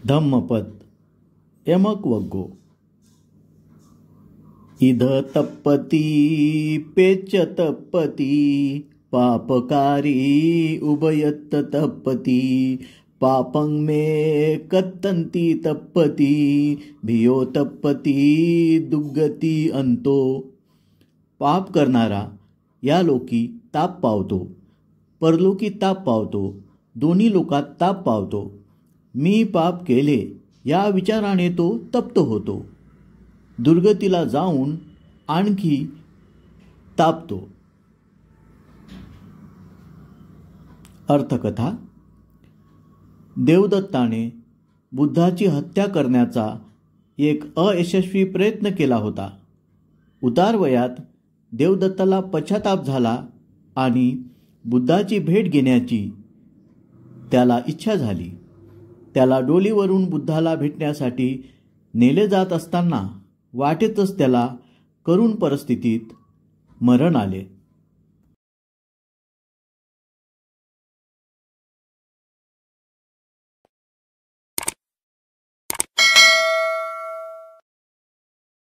धम्मपद यमक वग्गो इध तप्पती पेच तप्पती पापकारी उभयत्त तप्पती पापं मे कत्तंती तप्पती भियो तप्पती दुग्गती अंतो। पाप करणारा या लोकी ताप पावतो, परलोकी ताप पावतो, दोन्ही लोकात ताप पावतो। मी पाप केले या विचाराने तो तप्त होतो, दुर्गतीला जाऊन आणखी तापतो। अर्थकथा। देवदत्ताने बुद्धाची हत्या करण्याचा एक अयशस्वी प्रयत्न केला होता। उतार वयात देवदत्ताला पश्चाताप झाला आणि बुद्धाची भेट घेण्याची त्याला इच्छा झाली। त्याला डोलीवरून बुद्धाला भेटण्यासाठी नेले जात असताना वाटेतच त्याला करुण परिस्थितीत मरण आले।